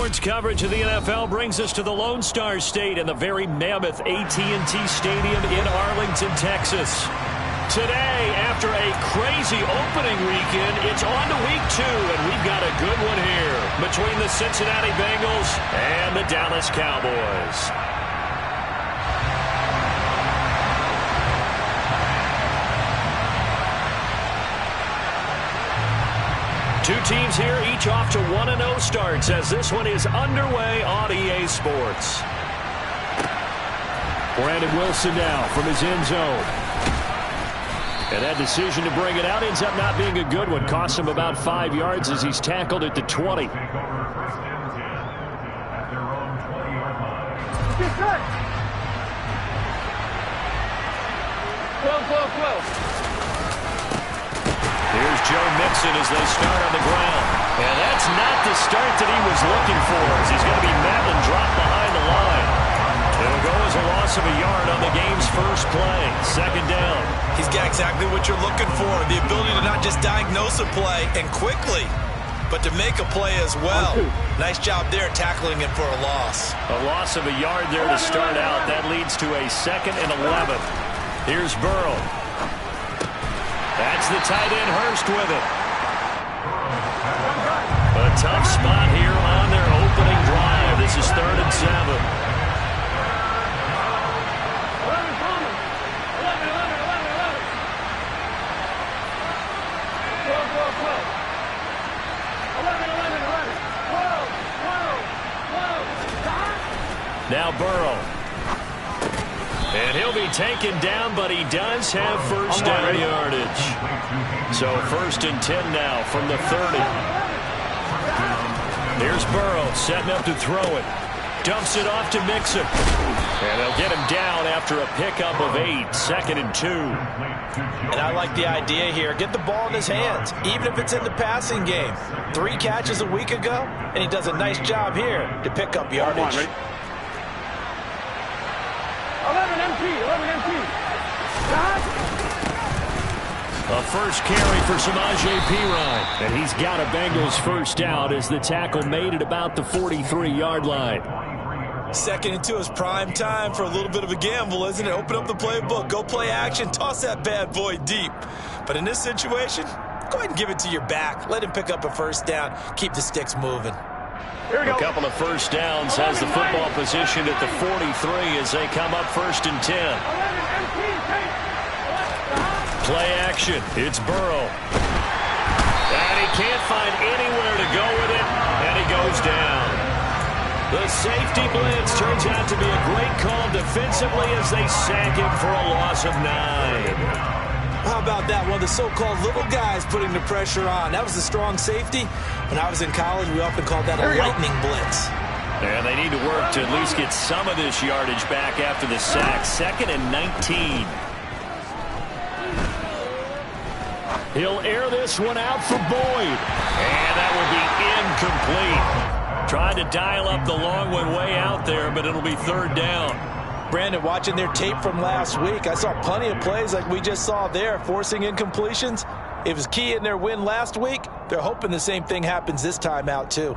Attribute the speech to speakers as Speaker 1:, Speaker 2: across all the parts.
Speaker 1: Sports coverage of the NFL brings us to the Lone Star State and the very mammoth AT&T Stadium in Arlington, Texas. Today, after a crazy opening weekend, it's on to week 2, and we've got a good one here between the Cincinnati Bengals and the Dallas Cowboys. Two teams here, each off to 1-0 starts as this one is underway on EA Sports. Brandon Wilson now from his end zone. And that decision to bring it out ends up not being a good one. Cost him about 5 yards as he's tackled at the 20. Here's Joe Mixon as they start on the ground. And that's not the start that he was looking for, as he's going to be met and dropped behind the line. It'll go as a loss of a yard on the game's first play. Second down.
Speaker 2: He's got exactly what you're looking for, the ability to not just diagnose a play and quickly, but to make a play as well. Nice job there tackling him for a loss.
Speaker 1: A loss of a yard there to start out. That leads to a 2nd and 11. Here's Burrow. That's the tight end Hurst with it. A tough spot here on their opening drive. This is 3rd and 7. Now Burrow. And he'll be taken down, but he does have first down yardage. So 1st and 10 now from the 30. Here's Burrow setting up to throw it. Dumps it off to Mixon. And they'll get him down after a pickup of 8. 2nd and 2.
Speaker 2: And I like the idea here. Get the ball in his hands, even if it's in the passing game. 3 catches a week ago, and he does a nice job here to pick up yardage.
Speaker 3: 11 MT.
Speaker 1: A first carry for Samaje Perine. And he's got a Bengals first out as the tackle made at about the 43-yard line.
Speaker 2: 2nd and 2 is prime time for a little bit of a gamble, isn't it? Open up the playbook, go play action, toss that bad boy deep. But in this situation, go ahead and give it to your back. Let him pick up a first down. Keep the sticks moving.
Speaker 1: A couple of first downs has the football position at the 43 as they come up 1st and 10. Play action. It's Burrow. And he can't find anywhere to go with it, and he goes down. The safety blitz turns out to be a great call defensively as they sack him for a loss of 9.
Speaker 2: How about that? One of the so-called little guys putting the pressure on. That was the strong safety. When I was in college, we often called that a lightning blitz.
Speaker 1: And they need to work to at least get some of this yardage back after the sack. 2nd and 19. He'll air this one out for Boyd. And that will be incomplete. Trying to dial up the long one way out there, but it'll be 3rd down.
Speaker 2: Brandon, watching their tape from last week, I saw plenty of plays like we just saw there, forcing incompletions. It was key in their win last week. They're hoping the same thing happens this time out, too.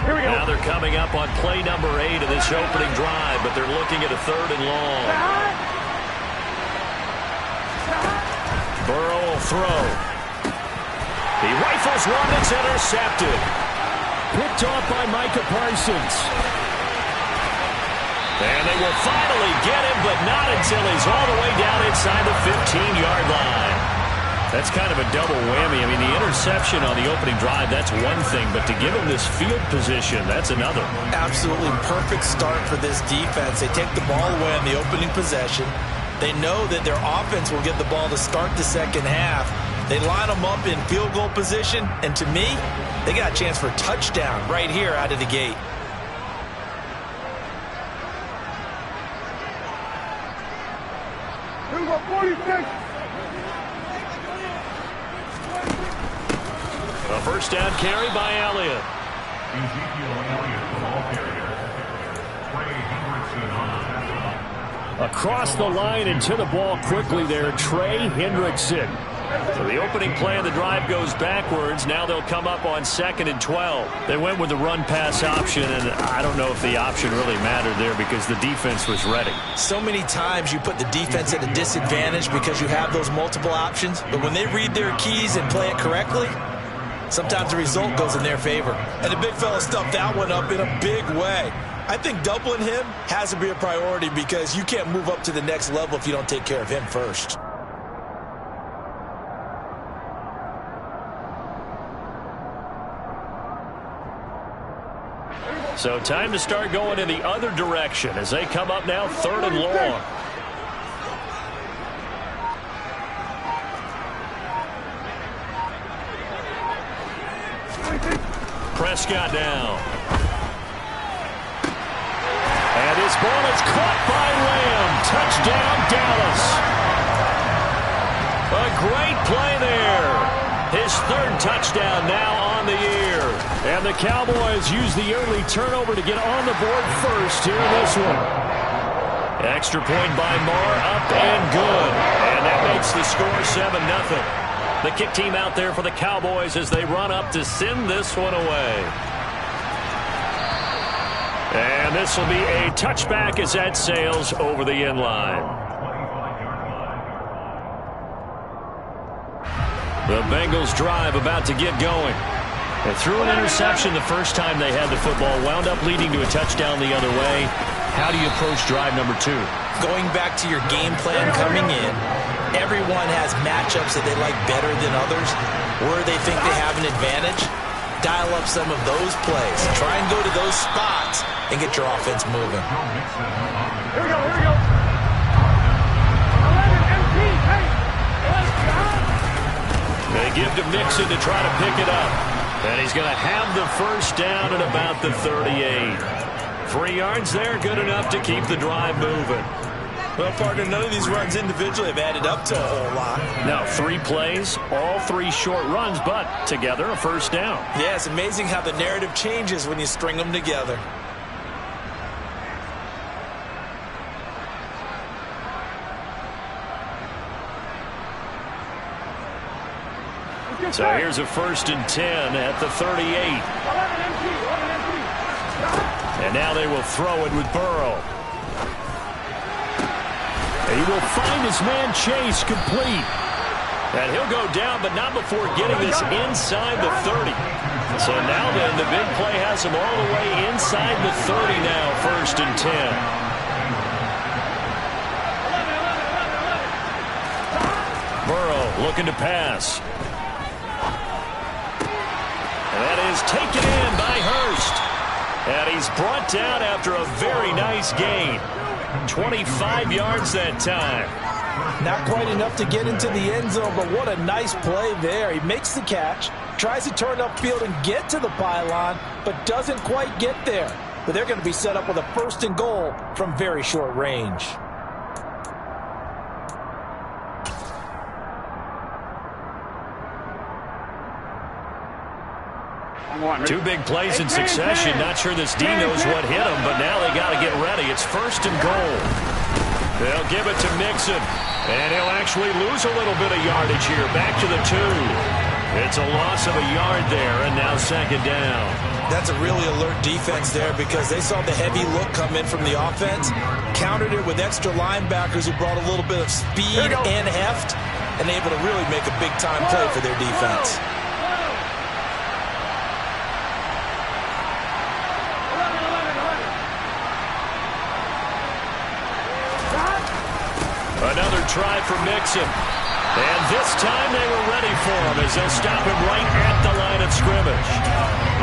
Speaker 3: Here we go.
Speaker 1: Now they're coming up on play number 8 of this opening drive, but they're looking at a 3rd and long. Burrow will throw. He rifles one that's intercepted. Picked off by Micah Parsons. And they will finally get him, but not until he's all the way down inside the 15-yard line. That's kind of a double whammy. I mean, the interception on the opening drive, that's one thing, but to give him this field position, that's another.
Speaker 2: Absolutely perfect start for this defense. They take the ball away on the opening possession. They know that their offense will get the ball to start the second half. They line them up in field goal position, and to me, they got a chance for a touchdown right here out of the gate.
Speaker 3: Number 46.
Speaker 1: A first down carry by Elliott. Across the line and to the ball quickly there, Trey Hendrickson. So the opening play of the drive goes backwards. Now they'll come up on 2nd and 12. They went with the run-pass option, and I don't know if the option really mattered there because the defense was ready.
Speaker 2: So many times you put the defense at a disadvantage because you have those multiple options, but when they read their keys and play it correctly, sometimes the result goes in their favor. And the big fella stuffed that one up in a big way. I think doubling him has to be a priority because you can't move up to the next level if you don't take care of him first.
Speaker 1: So time to start going in the other direction as they come up now 3rd and long. Prescott down. And this ball is caught by Lamb. Touchdown, Dallas. A great play there. His 3rd touchdown now on the year. And the Cowboys use the early turnover to get on the board first here in this one. Extra point by Marr, up and good. And that makes the score 7-0. The kick team out there for the Cowboys as they run up to send this one away. And this will be a touchback as that sails over the end line. The Bengals drive about to get going. They threw an interception the first time they had the football, wound up leading to a touchdown the other way. How do you approach drive number 2?
Speaker 2: Going back to your game plan coming in, everyone has matchups that they like better than others. Where they think they have an advantage, dial up some of those plays. Try and go to those spots and get your offense moving.
Speaker 3: Here we go, here we go. 11 MT, hey!
Speaker 1: They give to Mixon to try to pick it up. And he's going to have the first down at about the 38. 3 yards there, good enough to keep the drive moving.
Speaker 2: Well, partner, none of these runs individually have added up to a whole lot.
Speaker 1: Now, 3 plays, all 3 short runs, but together a first down.
Speaker 2: Yeah, it's amazing how the narrative changes when you string them together.
Speaker 1: So here's a 1st and 10 at the 38.
Speaker 3: 11 MT, 11 MT.
Speaker 1: And now they will throw it with Burrow. He will find his man Chase complete. And he'll go down, but not before getting this inside the 30. So now then, the big play has him all the way inside the 30 now, 1st and 10. Burrow looking to pass. And that is taken in by Hurst. And he's brought down after a very nice gain. 25 yards that time.
Speaker 2: Not quite enough to get into the end zone, but what a nice play there. He makes the catch, tries to turn upfield and get to the pylon, but doesn't quite get there. But they're going to be set up with a 1st and goal from very short range.
Speaker 1: Two big plays in succession. Not sure this D knows what hit him, but now they got to get ready. It's 1st and goal. They'll give it to Mixon, and he'll actually lose a little bit of yardage here. Back to the 2. It's a loss of a yard there, and now 2nd down.
Speaker 2: That's a really alert defense there because they saw the heavy look come in from the offense, countered it with extra linebackers who brought a little bit of speed and heft, and able to really make a big-time play for their defense.
Speaker 1: Another try for Mixon. And this time they were ready for him as they'll stop him right at the line of scrimmage.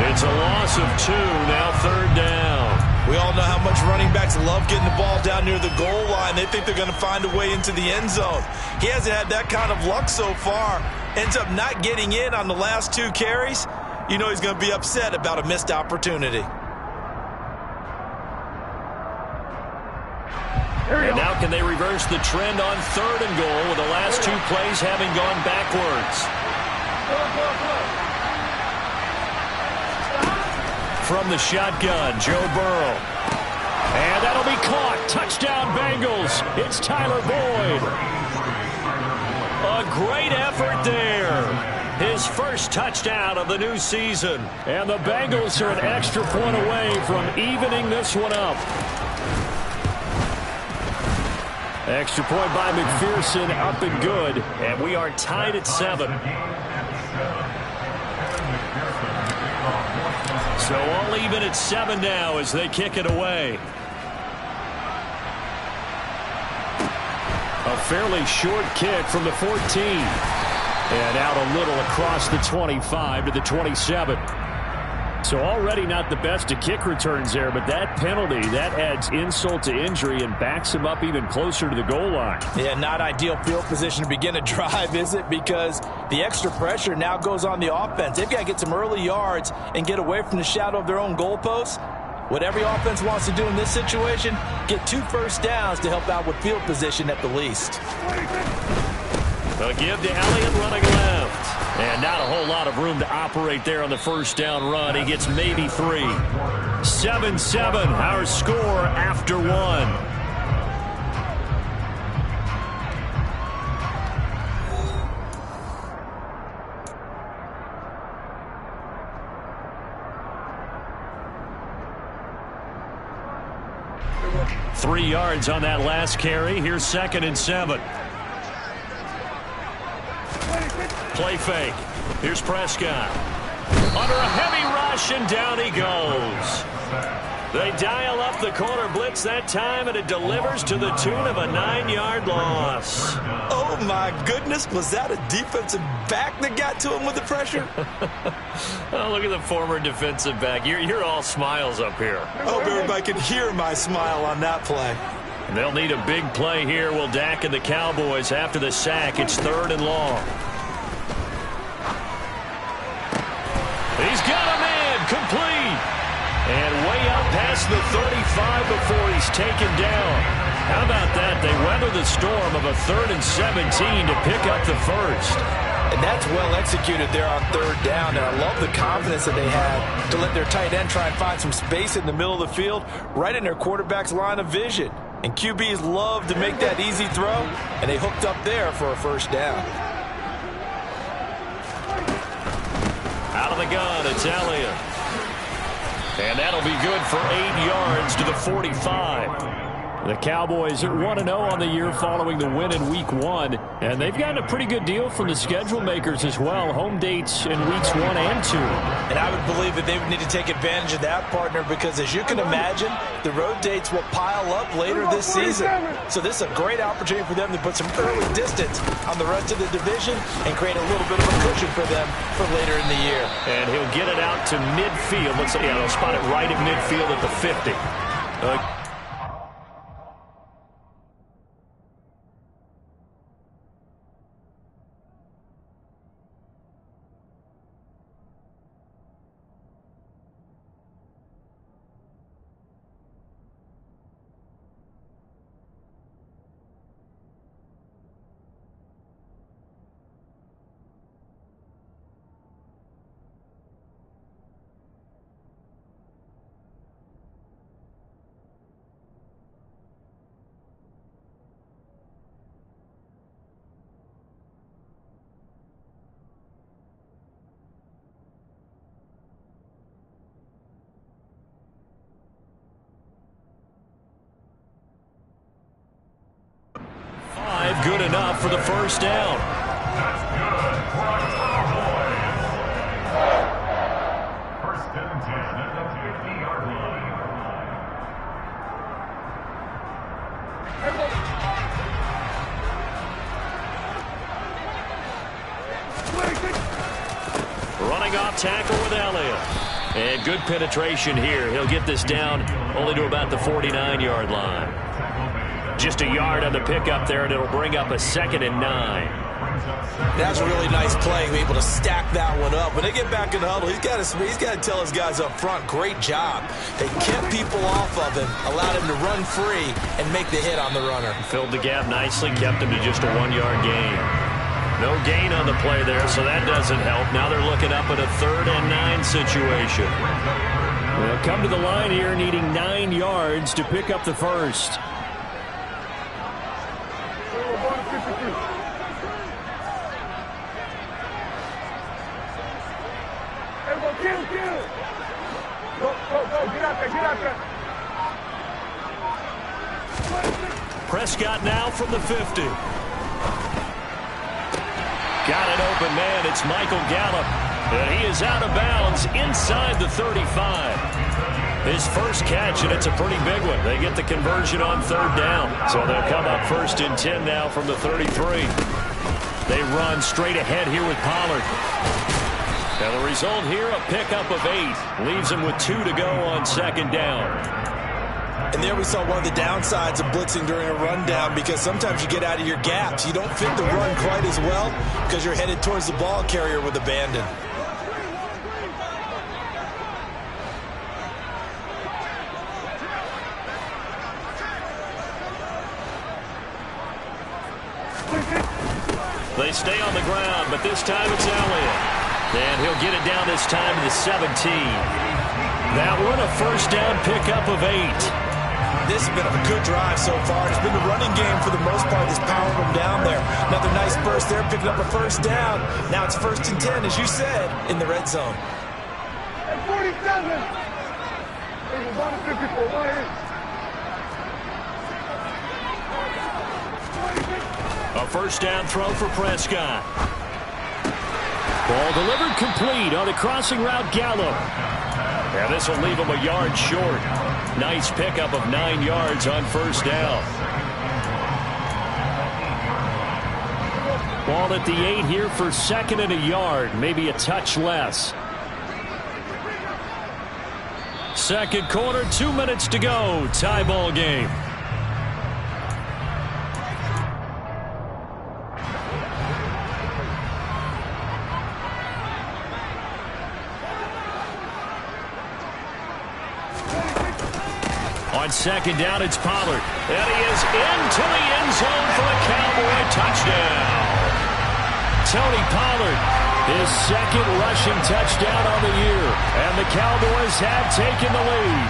Speaker 1: It's a loss of 2, now 3rd down.
Speaker 2: We all know how much running backs love getting the ball down near the goal line. They think they're going to find a way into the end zone. He hasn't had that kind of luck so far. Ends up not getting in on the last 2 carries. You know he's going to be upset about a missed opportunity.
Speaker 1: And now can they reverse the trend on 3rd and goal with the last 2 plays having gone backwards? From the shotgun, Joe Burrow. And that'll be caught. Touchdown Bengals. It's Tyler Boyd. A great effort his first touchdown of the new season. And the Bengals are an extra point away from evening this one up. Extra point by McPherson, up and good. And we are tied at 7. So all even at 7 now as they kick it away. A fairly short kick from the 14. And out a little across the 25 to the 27. So already not the best of kick returns there, but that penalty, that adds insult to injury and backs him up even closer to the goal line.
Speaker 2: Yeah, not ideal field position to begin a drive, is it? Because the extra pressure now goes on the offense. They've got to get some early yards and get away from the shadow of their own goalposts. What every offense wants to do in this situation, get 2 first downs to help out with field position at the least.
Speaker 1: A give to Elliott running left. And not a whole lot of room to operate there on the first down run. He gets maybe 3. 7-7, our score after 1. Three yards on that last carry. Here's 2nd and 7. Play fake. Here's Prescott. Under a heavy rush, and down he goes. They dial up the corner blitz that time, and it delivers to the tune of a 9-yard loss.
Speaker 2: Oh, my goodness. Was that a defensive back that got to him with the pressure?
Speaker 1: Oh, look at the former defensive back. You're all smiles up here.
Speaker 2: I hope everybody can hear my smile on that play.
Speaker 1: And they'll need a big play here. Will Dak and the Cowboys after the sack. It's 3rd and long. He's got a man complete. And way out past the 35 before he's taken down. How about that? They weather the storm of a 3rd and 17 to pick up the first.
Speaker 2: And that's well executed there on 3rd down. And I love the confidence that they had to let their tight end try and find some space in the middle of the field, right in their quarterback's line of vision. And QBs love to make that easy throw, and they hooked up there for a first down.
Speaker 1: Out of the gun, it's Elliott. And that'll be good for 8 yards to the 45. The Cowboys are 1-0 on the year following the win in Week 1. And they've gotten a pretty good deal from the schedule makers as well. Home dates in Weeks 1 and 2.
Speaker 2: And I would believe that they would need to take advantage of that, partner, because as you can imagine, the road dates will pile up later this season. So this is a great opportunity for them to put some early distance on the rest of the division and create a little bit of a cushion for them for later in the year.
Speaker 1: And he'll get it out to midfield. Let's see, they'll spot it right at midfield at the 50. Good enough for the first down.
Speaker 4: That's good for a First and 10 at the 50-yard line.
Speaker 1: Running off tackle with Elliott. And good penetration here. He'll get this down only to about the 49-yard line. Just a yard on the pickup there, and it'll bring up a 2nd and 9.
Speaker 2: That's a really nice play, able to stack that one up. When they get back in the huddle, he's got to tell his guys up front, great job. They kept people off of him, allowed him to run free, and make the hit on the runner.
Speaker 1: Filled the gap nicely, kept him to just a 1-yard gain. No gain on the play there, so that doesn't help. Now they're looking up at a 3rd and 9 situation. They'll come to the line here needing 9 yards to pick up the first. Prescott now from the 50. Got an open man. It's Michael Gallup. And he is out of bounds inside the 35. His first catch, and it's a pretty big one. They get the conversion on third down. So they'll come up 1st and 10 now from the 33. They run straight ahead here with Pollard. And the result here, a pickup of 8. Leaves him with 2 to go on 2nd down.
Speaker 2: And there we saw one of the downsides of blitzing during a rundown, because sometimes you get out of your gaps. You don't fit the run quite as well because you're headed towards the ball carrier with abandon.
Speaker 1: They stay on the ground, but this time it's Elliott. And he'll get it down this time to the 17. That one, a 1st down pickup of 8.
Speaker 2: This has been a good drive so far. It's been the running game for the most part that's powered them down there. Another nice burst there, picking up a 1st down. Now it's 1st and 10, as you said, in the red zone.
Speaker 3: At 47.
Speaker 1: A 1st down throw for Prescott. Ball delivered complete on the crossing route, Gallup. And this will leave him a yard short. Nice pickup of 9 yards on 1st down. Ball at the 8 here for 2nd and a yard, maybe a touch less. 2nd quarter, 2 minutes to go. Tie ball game. On 2nd down, it's Pollard. And he is into the end zone for a Cowboy touchdown. Tony Pollard, his 2nd rushing touchdown on the year. And the Cowboys have taken the lead.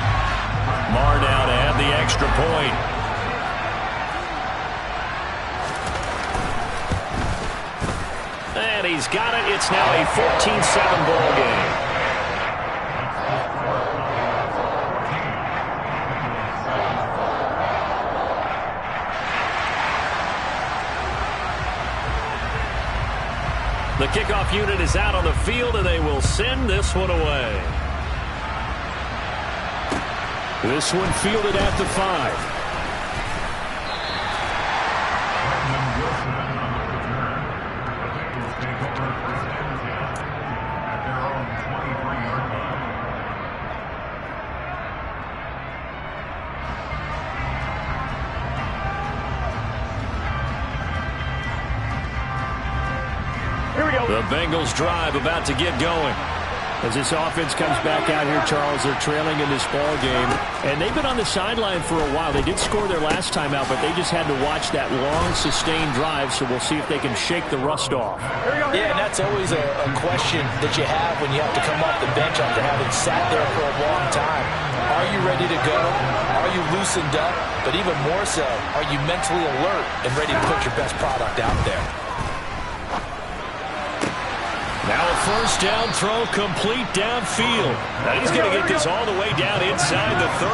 Speaker 1: Marr now to add the extra point. And he's got it. It's now a 14-7 ball game. The kickoff unit is out on the field, and they will send this one away. This one fielded at the 5. The Bengals drive about to get going. As this offense comes back out here, Charles, they're trailing in this ball game. And they've been on the sideline for a while. They did score their last time out, but they just had to watch that long, sustained drive, so we'll see if they can shake the rust off.
Speaker 2: Yeah, and that's always a question that you have when you have to come off the bench after having sat there for a long time. Are you ready to go? Are you loosened up? But even more so, are you mentally alert and ready to put your best product out there?
Speaker 1: Now a 1st down throw complete downfield. Now he's going to get this all the way down inside the 35.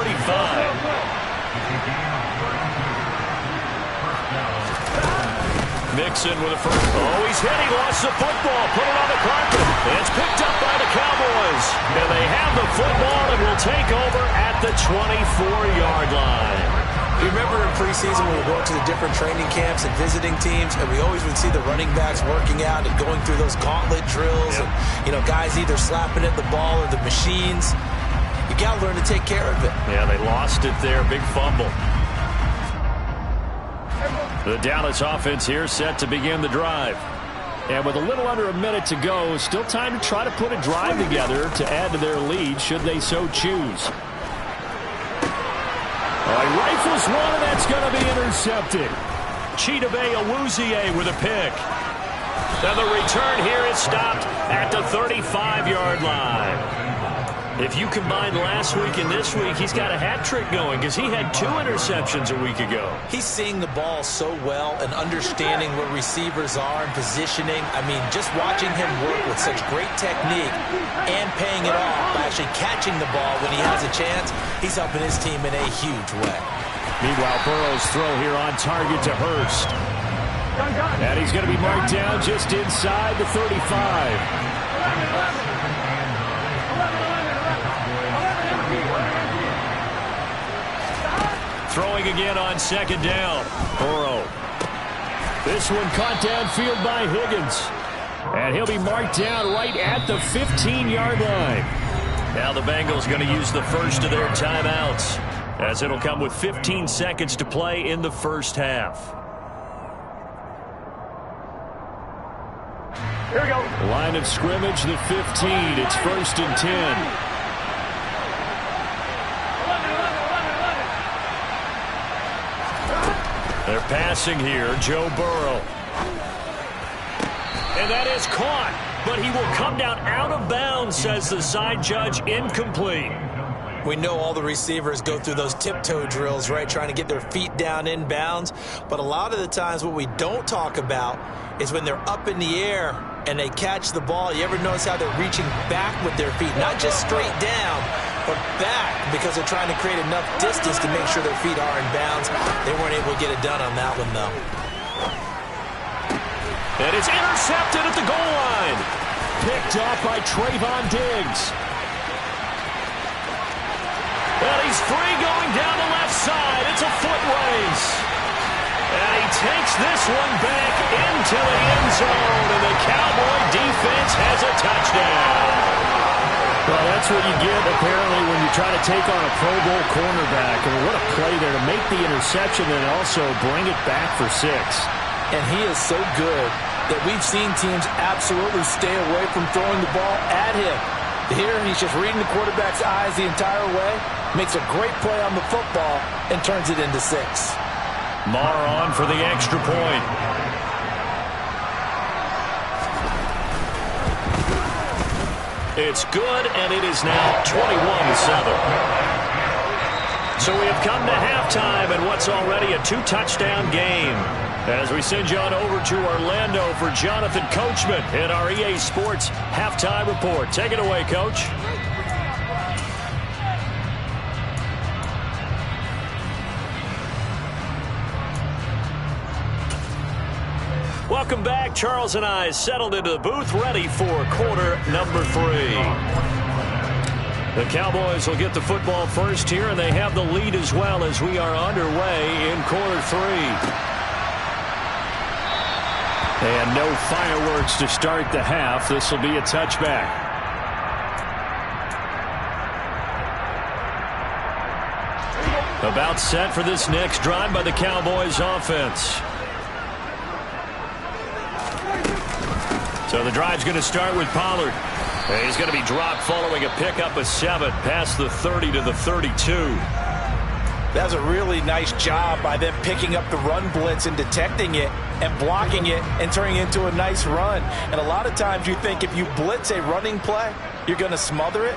Speaker 1: Mixon with a first. Oh, he's hit. He lost the football. Put it on the carpet. It's picked up by the Cowboys. And they have the football and will take over at the 24-yard line.
Speaker 2: You remember in preseason when we were going to the different training camps and visiting teams, and we always would see the running backs working out and going through those gauntlet drills, and, you know, guys either slapping at the ball or the machines. You got to learn to take care of it.
Speaker 1: Yeah, they lost it there. Big fumble. The Dallas offense here set to begin the drive. And with a little under a minute to go, still time to try to put a drive together to add to their lead should they so choose. He rifles one, and that's going to be intercepted. Chidobe Awuzie with a pick. Now the return here is stopped at the 35-yard line. If you combine last week and this week, he's got a hat trick going because he had 2 interceptions a week ago.
Speaker 2: He's seeing the ball so well and understanding where receivers are and positioning. I mean, just watching him work with such great technique and paying it off by actually catching the ball when he has a chance, he's helping his team in a huge way.
Speaker 1: Meanwhile, Burrow's throw here on target to Hurst. And he's going to be marked down just inside the 35. Throwing again on second down. Burrow. This one caught downfield by Higgins. And he'll be marked down right at the 15-yard line. Now the Bengals going to use the first of their timeouts, as it'll come with 15 seconds to play in the first half.
Speaker 3: Here we go.
Speaker 1: Line of scrimmage, the 15. It's 1st and 10. They're passing here, Joe Burrow. And that is caught, but he will come down out of bounds, says the side judge, incomplete.
Speaker 2: We know all the receivers go through those tiptoe drills, right, trying to get their feet down in bounds. But a lot of the times what we don't talk about is when they're up in the air and they catch the ball. You ever notice how they're reaching back with their feet, not just straight down, but back, because they're trying to create enough distance to make sure their feet are in bounds. They weren't able to get it done on that one, though.
Speaker 1: And it's intercepted at the goal line. Picked off by Trayvon Diggs. Well, he's free going down the left side. It's a foot race. And he takes this one back into the end zone, and the Cowboy defense has a touchdown. Well, that's what you get, apparently, when you try to take on a Pro Bowl cornerback. I mean, what a play there to make the interception and also bring it back for 6.
Speaker 2: And he is so good that we've seen teams absolutely stay away from throwing the ball at him. Here, he's just reading the quarterback's eyes the entire way, makes a great play on the football, and turns it into 6.
Speaker 1: Marr on for the extra point. It's good, and it is now 21-7. So we have come to halftime in what's already a 2-touchdown game. As we send you on over to Orlando for Jonathan Coachman in our EA Sports Halftime Report. Take it away, Coach. Welcome back. Charles and I settled into the booth, ready for quarter number 3. The Cowboys will get the football first here, and they have the lead as well as we are underway in quarter 3. And no fireworks to start the half. This will be a touchback. About set for this next drive by the Cowboys offense. So the drive's going to start with Pollard. And he's going to be dropped following a pickup of 7 past the 30 to the 32.
Speaker 2: That was a really nice job by them picking up the run blitz and detecting it and blocking it and turning it into a nice run. And a lot of times you think if you blitz a running play, you're going to smother it.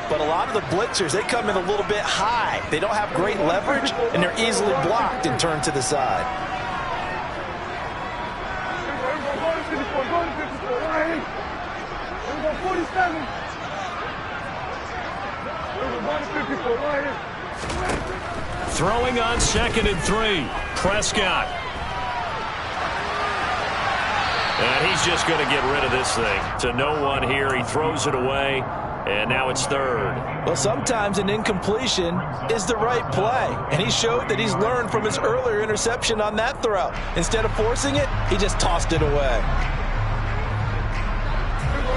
Speaker 2: But a lot of the blitzers, they come in a little bit high. They don't have great leverage, and they're easily blocked and turned to the side.
Speaker 1: Throwing on 2nd and 3. Prescott. And he's just going to get rid of this thing. To no one here. He throws it away. And now it's 3rd.
Speaker 2: Well, sometimes an incompletion is the right play. And he showed that he's learned from his earlier interception on that throw. Instead of forcing it, he just tossed it away.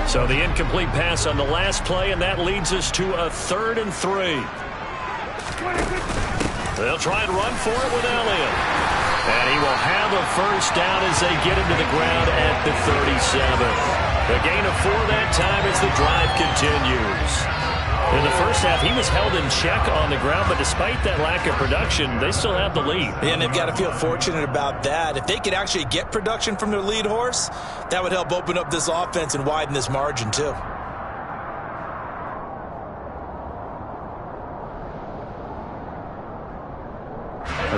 Speaker 1: So the incomplete pass on the last play, and that leads us to a 3rd and 3. They'll try and run for it with Elliott. And he will have a first down as they get him to the ground at the 37. The gain of 4 that time as the drive continues. In the first half, he was held in check on the ground, but despite that lack of production, they still have the lead.
Speaker 2: And they've got to feel fortunate about that. If they could actually get production from their lead horse, that would help open up this offense and widen this margin too.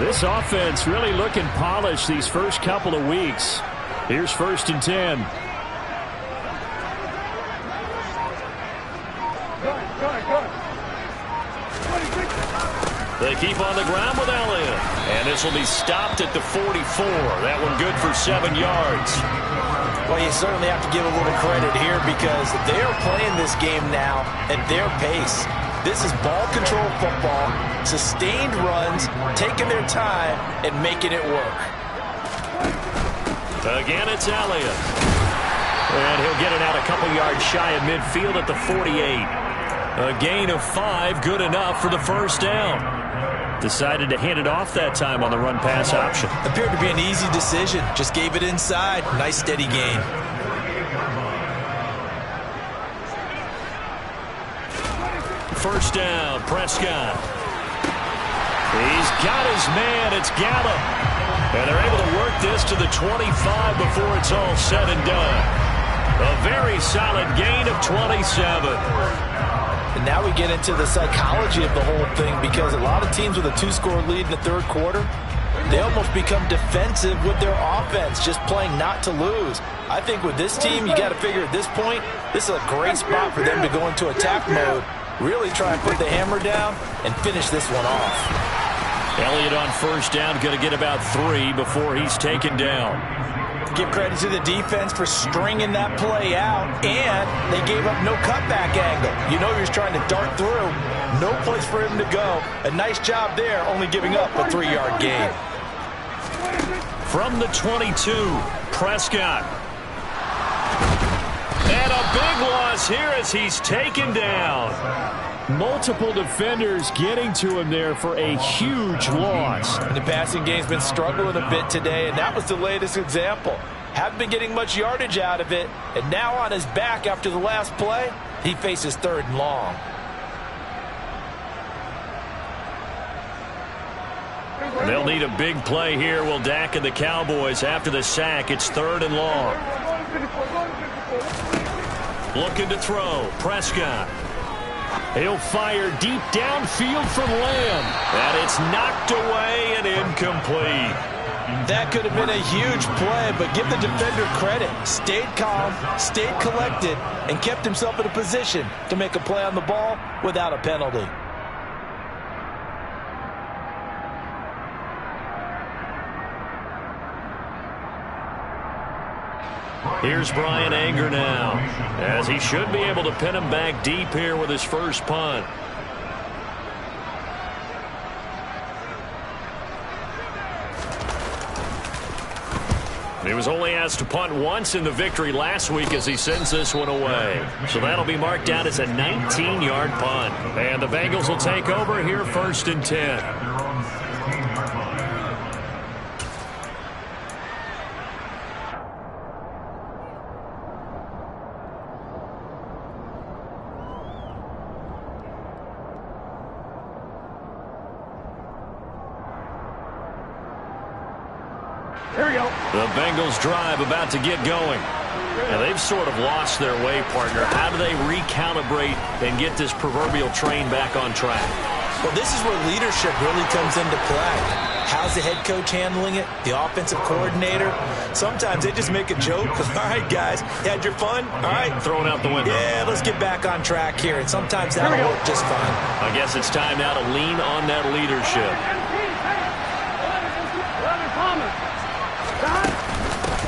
Speaker 1: This offense really looking polished these first couple of weeks. Here's 1st and 10. They keep on the ground with Elliott. And this will be stopped at the 44. That one good for 7 yards.
Speaker 2: Well, you certainly have to give a little credit here because they are playing this game now at their pace. This is ball control football, sustained runs, taking their time, and making it work.
Speaker 1: Again, it's Elliott. And he'll get it out a couple yards shy of midfield at the 48. A gain of 5, good enough for the first down. Decided to hand it off that time on the run-pass option.
Speaker 2: Appeared to be an easy decision. Just gave it inside. Nice, steady gain.
Speaker 1: First down, Prescott. He's got his man. It's Gallup. And they're able to work this to the 25 before it's all said and done. A very solid gain of 27.
Speaker 2: And now we get into the psychology of the whole thing because a lot of teams with a 2-score lead in the third quarter, they almost become defensive with their offense, just playing not to lose. I think with this team, you got to figure at this point, this is a great spot for them to go into attack mode, really try and put the hammer down and finish this one off.
Speaker 1: Elliott on first down, going to get about 3 before he's taken down.
Speaker 2: Give credit to the defense for stringing that play out, and they gave up no cutback angle. You know he was trying to dart through. No place for him to go. A nice job there, only giving up a 3-yard gain.
Speaker 1: From the 22, Prescott. And a big loss here as he's taken down. Multiple defenders getting to him there for a huge loss.
Speaker 2: And the passing game's been struggling a bit today, and that was the latest example. Haven't been getting much yardage out of it, and now on his back after the last play, he faces 3rd and long.
Speaker 1: They'll need a big play here, will Dak and the Cowboys. After the sack, it's 3rd and long. Looking to throw, Prescott. He'll fire deep downfield from Lamb. And it's knocked away and incomplete.
Speaker 2: That could have been a huge play, but give the defender credit. Stayed calm, stayed collected, and kept himself in a position to make a play on the ball without a penalty.
Speaker 1: Here's Brian Anger now, as he should be able to pin him back deep here with his first punt. He was only asked to punt once in the victory last week as he sends this one away. So that'll be marked down as a 19-yard punt. And the Bengals will take over here 1st and 10.
Speaker 3: Here we go.
Speaker 1: The Bengals drive about to get going. And they've sort of lost their way, partner. How do they recalibrate and get this proverbial train back on track?
Speaker 2: Well, this is where leadership really comes into play. How's the head coach handling it? The offensive coordinator? Sometimes they just make a joke. All right, guys, you had your fun? All right.
Speaker 1: Thrown out the window.
Speaker 2: Yeah, let's get back on track here. And sometimes that'll work just fine.
Speaker 1: I guess it's time now to lean on that leadership.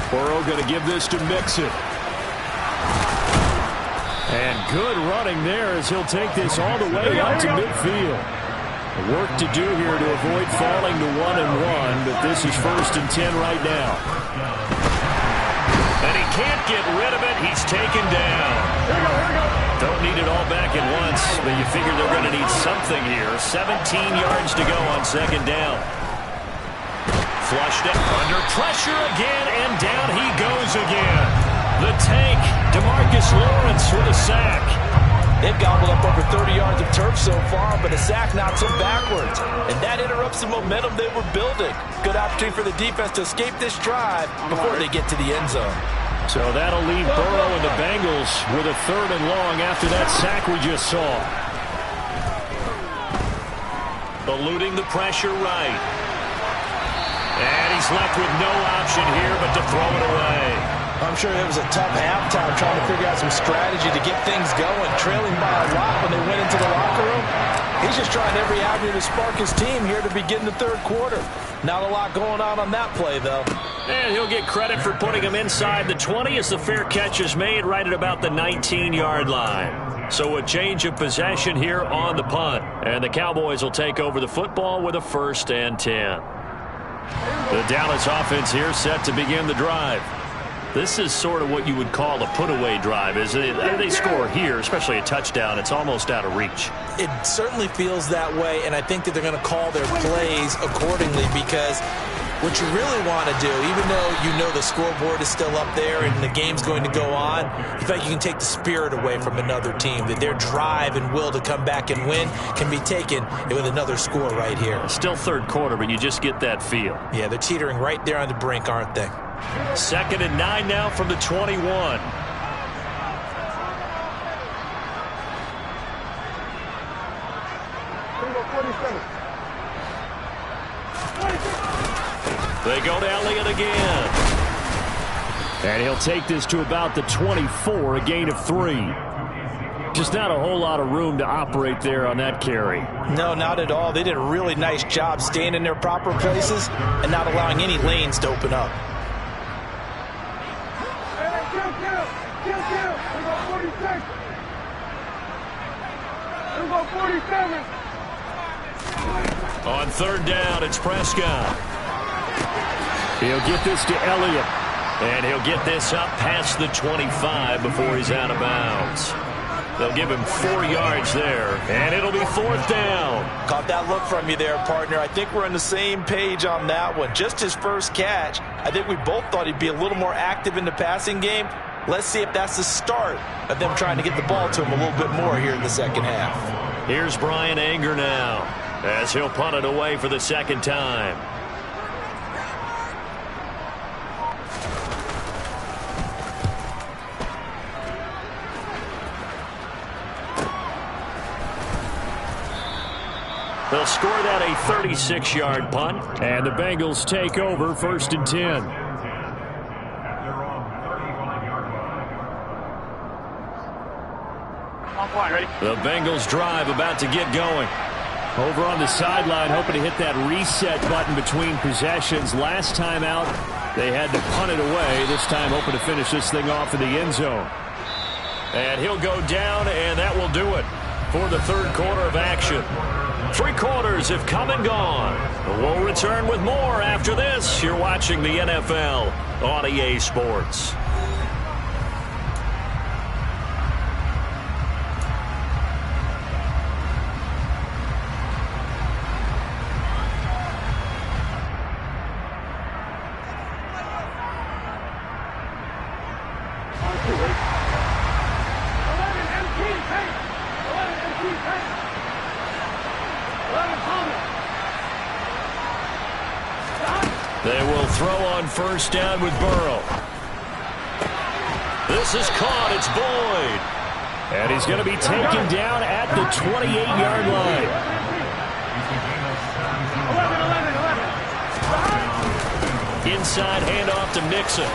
Speaker 1: Burrow going to give this to Mixon. And good running there as he'll take this all the way out to midfield. Work to do here to avoid falling to 1-1, but this is 1st and 10 right now. And he can't get rid of it. He's taken down. Don't need it all back at once, but you figure they're going to need something here. 17 yards to go on 2nd down. Flushed it under pressure again, and down he goes again. The tank, DeMarcus Lawrence with a sack.
Speaker 2: They've gobbled up over 30 yards of turf so far, but a sack knocks them backwards. And that interrupts the momentum they were building. Good opportunity for the defense to escape this drive before they get to the end zone.
Speaker 1: So that'll leave Burrow and the Bengals with a 3rd and long after that sack we just saw. Eluding the pressure right. And he's left with no option here but to throw it away.
Speaker 2: I'm sure it was a tough halftime trying to figure out some strategy to get things going, trailing by a lot when they went into the locker room. He's just trying every avenue to spark his team here to begin the third quarter. Not a lot going on that play, though.
Speaker 1: And he'll get credit for putting him inside the 20 as the fair catch is made right at about the 19-yard line. So a change of possession here on the punt. And the Cowboys will take over the football with a 1st and 10. The Dallas offense here set to begin the drive. This is sort of what you would call a put-away drive, isn't it? They score here, especially a touchdown. It's almost out of reach.
Speaker 2: It certainly feels that way, and I think that they're going to call their plays accordingly because what you really want to do, even though you know the scoreboard is still up there and the game's going to go on, you feel like you can take the spirit away from another team, that their drive and will to come back and win can be taken with another score right here.
Speaker 1: Still third quarter, but you just get that feel.
Speaker 2: Yeah, they're teetering right there on the brink, aren't they?
Speaker 1: 2nd and 9 now from the 21. They go to Elliott again. And he'll take this to about the 24, a gain of 3. Just not a whole lot of room to operate there on that carry.
Speaker 2: No, not at all. They did a really nice job staying in their proper places and not allowing any lanes to open up.
Speaker 1: On 3rd down, it's Prescott. He'll get this to Elliott. And he'll get this up past the 25 before he's out of bounds. They'll give him 4 yards there, and it'll be 4th down.
Speaker 2: Caught that look from you there, partner. I think we're on the same page on that one. Just his first catch. I think we both thought he'd be a little more active in the passing game. Let's see if that's the start of them trying to get the ball to him a little bit more here in the second half.
Speaker 1: Here's Brian Anger now as he'll punt it away for the 2nd time. They'll score that a 36-yard punt, and the Bengals take over 1st and 10. The Bengals drive about to get going. Over on the sideline, hoping to hit that reset button between possessions. Last time out, they had to punt it away. This time, hoping to finish this thing off in the end zone. And he'll go down, and that will do it for the 3rd quarter of action. 3 quarters have come and gone. We'll return with more after this. You're watching the NFL on EA Sports. They will throw on 1st down with Burrow. This is caught. It's Boyd. And he's going to be taken down at the 28-yard line. Inside handoff to Mixon.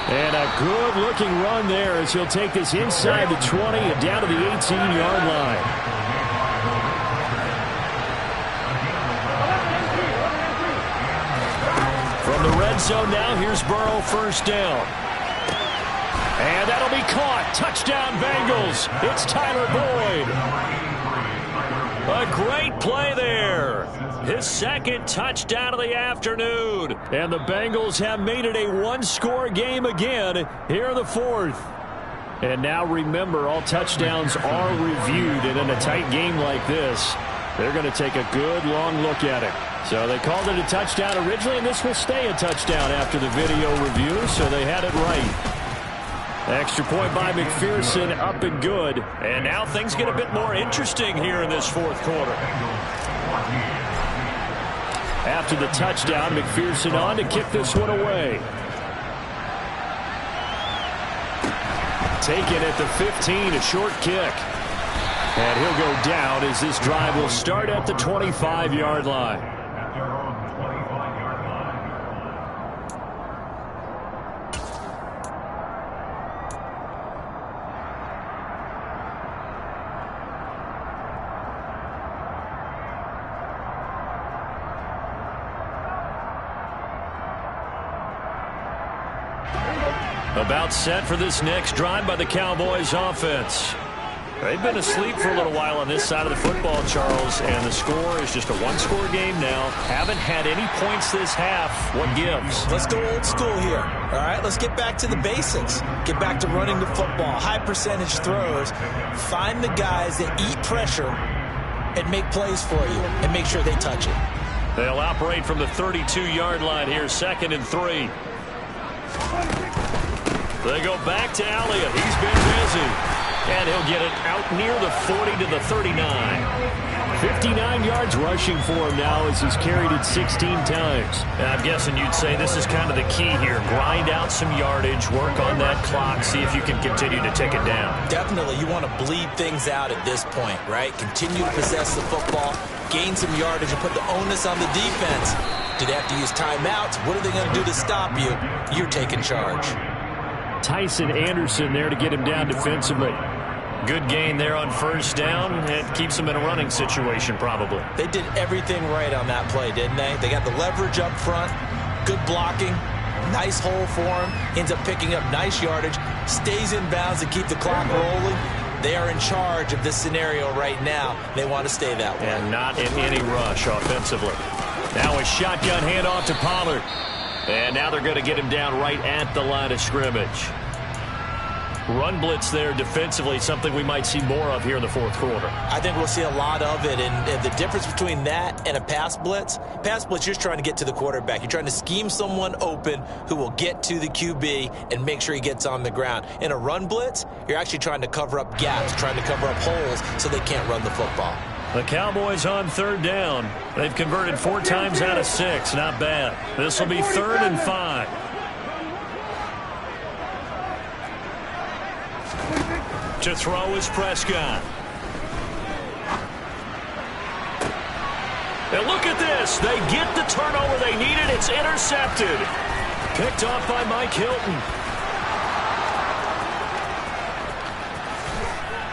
Speaker 1: And a good-looking run there as he'll take this inside the 20 and down to the 18-yard line. From the red zone now, here's Burrow, 1st down. And that'll be caught. Touchdown, Bengals. It's Tyler Boyd. A great play there. His 2nd touchdown of the afternoon. And the Bengals have made it a 1-score game again here in the 4th. And now remember, all touchdowns are reviewed. And in a tight game like this, they're going to take a good long look at it. So they called it a touchdown originally, and this will stay a touchdown after the video review, so they had it right. Extra point by McPherson, up and good. And now things get a bit more interesting here in this 4th quarter. After the touchdown, McPherson on to kick this one away. Taken at the 15, a short kick. And he'll go down as this drive will start at the 25-yard line. About set for this next drive by the Cowboys offense. They've been asleep for a little while on this side of the football, Charles, and the score is just a one-score game now. Haven't had any points this half. What gives?
Speaker 2: Let's go old school here. All right, let's get back to the basics. Get back to running the football, high percentage throws. Find the guys that eat pressure and make plays for you and make sure they touch it.
Speaker 1: They'll operate from the 32-yard line here, 2nd and 3. They go back to Elliott. He's been busy. And he'll get it out near the 40 to the 39. 59 yards rushing for him now as he's carried it 16 times. And I'm guessing you'd say this is kind of the key here. Grind out some yardage, work on that clock, see if you can continue to tick it down.
Speaker 2: Definitely. You want to bleed things out at this point, right? Continue to possess the football, gain some yardage, and put the onus on the defense. Do they have to use timeouts? What are they going to do to stop you? You're taking charge.
Speaker 1: Tyson Anderson there to get him down defensively. Good gain there on first down. It keeps them in a running situation probably.
Speaker 2: They did everything right on that play, didn't they? They got the leverage up front, good blocking, nice hole for him, ends up picking up nice yardage, stays in bounds to keep the clock rolling. They are in charge of this scenario right now. They want to stay that way.
Speaker 1: And not in any rush offensively. Now a shotgun handoff to Pollard. And now they're going to get him down right at the line of scrimmage. Run blitz there defensively, something we might see more of here in the fourth quarter.
Speaker 2: I think we'll see a lot of it, and the difference between that and a pass blitz, you're just trying to get to the quarterback. You're trying to scheme someone open who will get to the QB and make sure he gets on the ground. In a run blitz, you're actually trying to cover up gaps, trying to cover up holes so they can't run the football.
Speaker 1: The Cowboys on 3rd down. They've converted 4 times out of 6. Not bad. This will be 3rd and 5. To throw is Prescott. And look at this. They get the turnover they needed. It's intercepted. Picked off by Mike Hilton.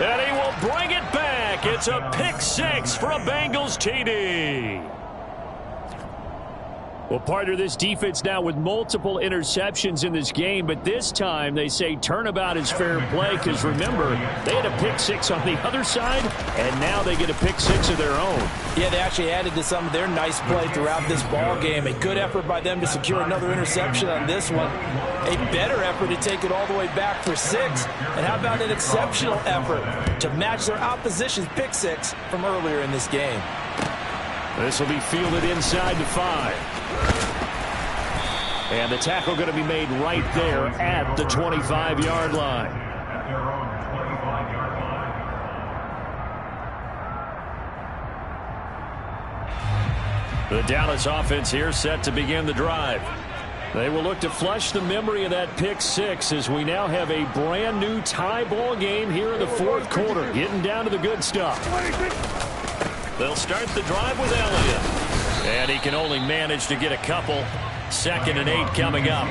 Speaker 1: And he will bring it back. It's a pick 6 for a Bengals TD. Well, partner, this defense now with multiple interceptions in this game, but this time they say turnabout is fair play because, remember, they had a pick 6 on the other side, and now they get a pick 6 of their own.
Speaker 2: Yeah, they actually added to some of their nice play throughout this ball game. A good effort by them to secure another interception on this one. A better effort to take it all the way back for 6. And how about an exceptional effort to match their opposition's pick 6 from earlier in this game?
Speaker 1: This will be fielded inside the 5. And the tackle going to be made right there at the 25-yard line.
Speaker 4: At their own 25-yard line.
Speaker 1: The Dallas offense here set to begin the drive. They will look to flush the memory of that pick 6 as we now have a brand new tie ball game here in the fourth quarter, getting down to the good stuff. They'll start the drive with Elliott. And he can only manage to get a couple. 2nd and 8 coming up.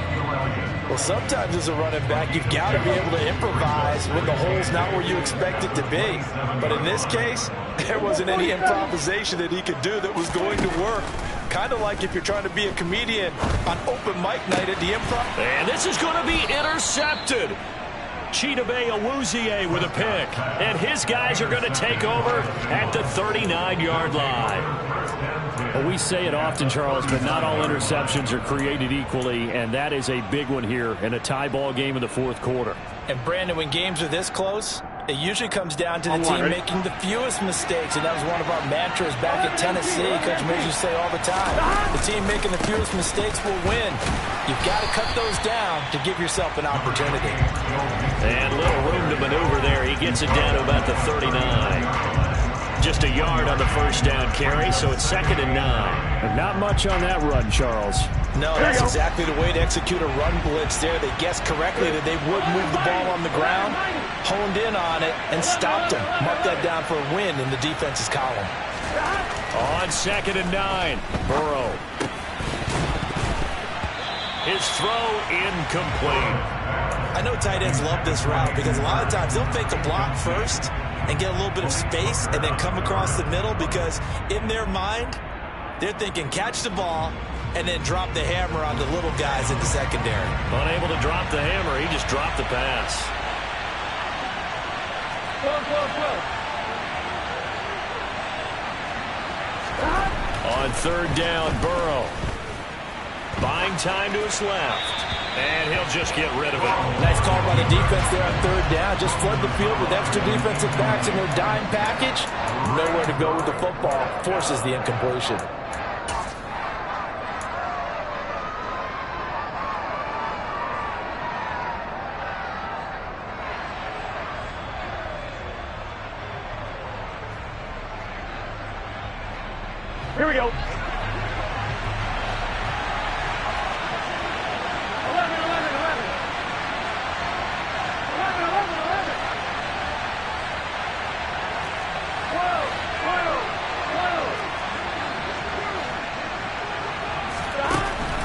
Speaker 2: Well, sometimes as a running back, you've got to be able to improvise when the hole's not where you expect it to be. But in this case, there wasn't any improvisation that he could do that was going to work. Kind of like if you're trying to be a comedian on open mic night at the Improv.
Speaker 1: And this is going to be intercepted. Chidobe Awuzie with a pick. And his guys are going to take over at the 39-yard line. Well, we say it often, Charles, but not all interceptions are created equally, and that is a big one here in a tie ball game in the fourth quarter.
Speaker 2: And, Brandon, when games are this close, it usually comes down to the team making the fewest mistakes, and that was one of our mantras back at Tennessee. Coach Mays used to say all the time, the team making the fewest mistakes will win. You've got to cut those down to give yourself an opportunity.
Speaker 1: And little room to maneuver there. He gets it down to about the 39. Just a yard on the first down carry, so it's 2nd and 9. Not much on that run, Charles.
Speaker 2: No, that's exactly the way to execute a run blitz there. They guessed correctly that they would move the ball on the ground, honed in on it, and stopped them. Mark that down for a win in the defense's column.
Speaker 1: On 2nd and 9, Burrow. His throw incomplete.
Speaker 2: I know tight ends love this route because a lot of times they'll fake a block first and get a little bit of space and then come across the middle because in their mind, they're thinking catch the ball, and then drop the hammer on the little guys in the secondary.
Speaker 1: Unable to drop the hammer, he just dropped the pass. On third down, Burrow. Buying time to his left. And he'll just get rid of it.
Speaker 2: Nice call by the defense there on third down. Just flood the field with extra defensive backs in their dime package. Nowhere to go with the football. Forces the incompletion.
Speaker 3: Here we go. 11, 11, 11.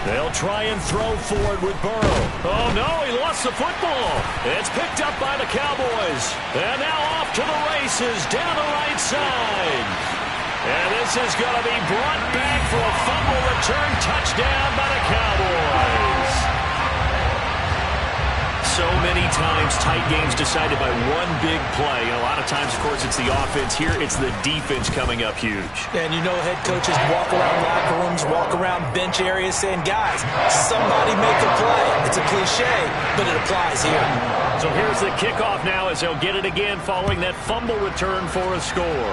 Speaker 1: They'll try and throw for it with Burrow. Oh, no, he lost the football. It's picked up by the Cowboys. And now off to the races down the right side. And this is going to be brought back for a fumble return touchdown by the Cowboys. So many times tight games decided by one big play. And a lot of times, of course, it's the offense. Here, it's the defense coming up huge.
Speaker 2: And you know head coaches walk around locker rooms, walk around bench areas saying, guys, somebody make a play. It's a cliche, but it applies here.
Speaker 1: So here's the kickoff now as they'll get it again following that fumble return for a score.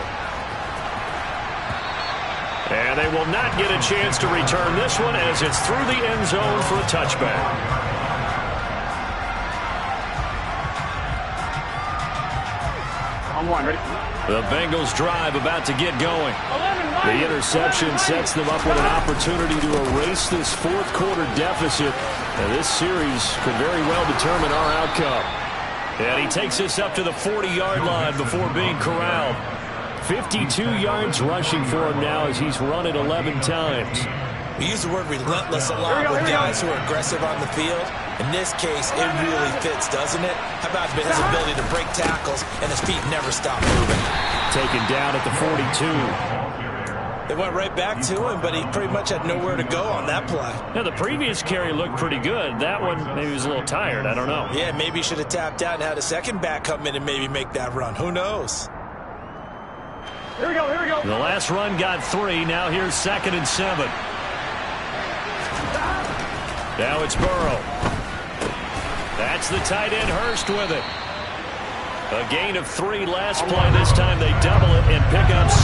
Speaker 1: And they will not get a chance to return this one as it's through the end zone for a touchback.
Speaker 3: On one, ready?
Speaker 1: The Bengals drive about to get going. The interception sets them up with an opportunity to erase this fourth quarter deficit. And this series could very well determine our outcome. And he takes this up to the 40-yard line before being corralled. 52 yards rushing for him now as he's run it 11 times.
Speaker 2: We use the word relentless a lot with guys who are aggressive on the field. In this case, it really fits, doesn't it? How about his ability to break tackles and his feet never stop moving?
Speaker 1: Taken down at the 42.
Speaker 2: They went right back to him, but he pretty much had nowhere to go on that play.
Speaker 1: Now, the previous carry looked pretty good. That one, maybe he was a little tired. I don't know.
Speaker 2: Yeah, maybe he should have tapped out and had a second back come in and maybe make that run. Who knows?
Speaker 3: Here we go, here we go.
Speaker 1: The last run got 3. Now here's 2nd and 7. Now it's Burrow. That's the tight end Hurst with it. A gain of 3 last play. This time they double it and pick up 6.